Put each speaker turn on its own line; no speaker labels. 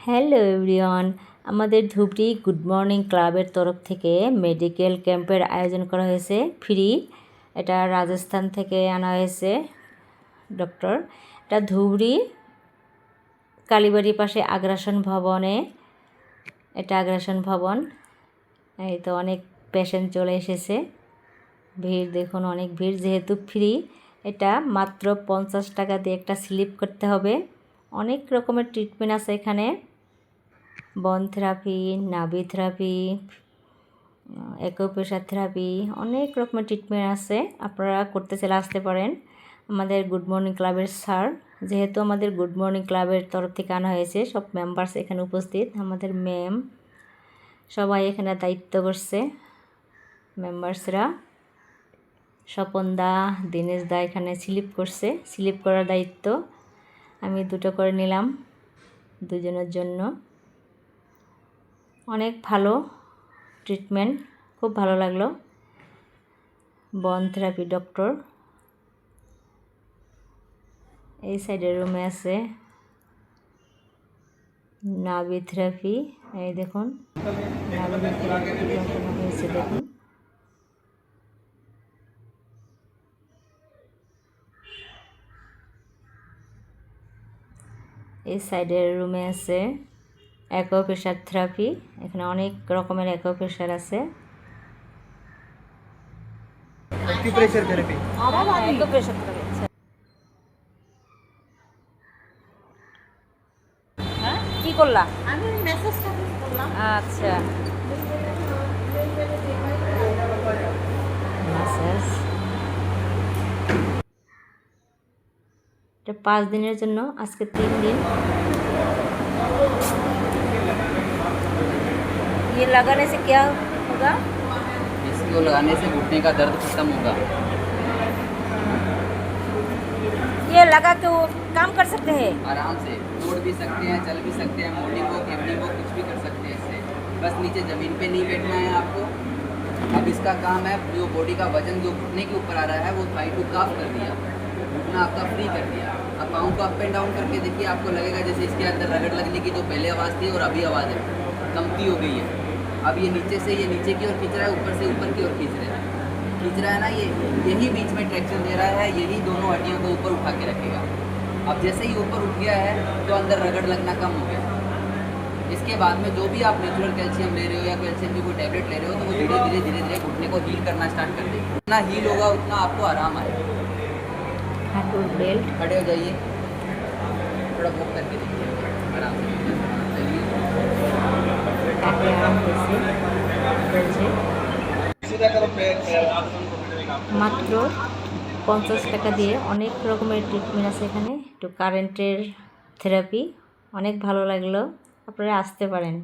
Hello everyone, আমাদের Dhubri good morning ক্লাবের তরফ থেকে মেডিকেল ক্যাম্পের আয়োজন করা হয়েছে ফ্রি। এটা রাজস্থান থেকে আনা হয়েছে ডক্টর। এটা ধুবড়ি কালীবাড়ির পাশে আগ্রাসন ভবনে। এটা আগ্রাসন ভবন। এই তো অনেক পেশেন্ট চলে এসেছে, ভিড় দেখুন, অনেক ভিড়। যেহেতু ফ্রি, এটা মাত্র 50 টাকা দিয়ে একটা স্লিপ করতে হবে। অনেক রকমের ট্রিটমেন্ট আছে এখানে, বন থেরাপি, নাভি থেরাপি, অ্যাকুপ্রেশার থেরাপি, অনেক রকমের ট্রিটমেন্ট আছে। আপনারা করতে চাইলে আসতে পারেন। আমাদের গুড মর্নিং ক্লাবের স্যার, যেহেতু আমাদের গুড মর্নিং ক্লাবের তরফ থেকে আনা হয়েছে, সব মেম্বার্স এখানে উপস্থিত। আমাদের ম্যাম সবাই এখানে দায়িত্ব করছে, মেম্বার্সরা। স্বপন দা, দীনেশ দা এখানে স্লিপ করছে, স্লিপ করার দায়িত্ব। আমি 2টো করে নিলাম দুজনের জন্য। অনেক ভালো ট্রিটমেন্ট, খুব ভালো লাগলো। বন থেরাপি ডক্টর এই সাইডের রুমে আছে। নাভি থেরাপি, এই দেখুন নাভি থেরাপি হয়েছে, দেখুন। এই সাইডের রুমে আছে অ্যাকুপ্রেশার থেরাপি। এখানে অনেক রকমের অ্যাকুপ্রেশার আছে। Acupressure therapy, acupressure therapy. হ্যাঁ, কি করলা? আমি মেসেজ করলাম। আচ্ছা, মেসেজ। এটা 5 দিনের জন্য, আজকে 3 दिन। ये लगाने से क्या होगा?
इसको लगाने से घुटने का दर्द खत्म होगा।
ये लगा के वो काम कर सकते हैं
आराम से, तोड़ भी सकते हैं, चल भी सकते हैं, मोल्डिंग को, केवलिंग को, कुछ भी कर सकते हैं इससे। बस नीचे ज़मीन पे नहीं बैठना है आपको। अब इसका काम है, जो बॉडी का वजन जो घुटने के ऊपर आ रहा है वो थाई टू काफ कर दिया, घुटना आपका फ्री कर दिया। अब पाँव को अप एंड डाउन करके देखिए, आपको लगेगा जैसे इसके अंदर रगड़ लगने की जो पहले आवाज़ थी और अभी आवाज़ है कमती हो गई है। अब ये नीचे से, ये नीचे की ओर खींच रहा है, ऊपर से ऊपर की ओर खींच रहा है ना, ये यही बीच में ट्रैक्शन दे रहा है, यही दोनों हड्डियों को ऊपर उठा के रखेगा। अब जैसे ही ऊपर उठ गया है तो अंदर रगड़ लगना कम हो गया। इसके बाद में जो भी आप नेचुरल कैल्शियम ले रहे हो या कैल्शियम की कोई टैबलेट ले रहे हो, तो वो धीरे धीरे घुटने को हील करना स्टार्ट कर देगी। जितना हील होगा उतना आपको आराम आएगा।
बेल्ट,
खड़े हो जाइए, थोड़ा वॉक करके देखिए, आराम से चलिए।
মাত্র 50 টাকা দিয়ে অনেক রকমের ট্রিটমেন্ট আছে এখানে। একটু কারেন্টের থেরাপি, অনেক ভালো লাগলো। আপনারা আসতে পারেন।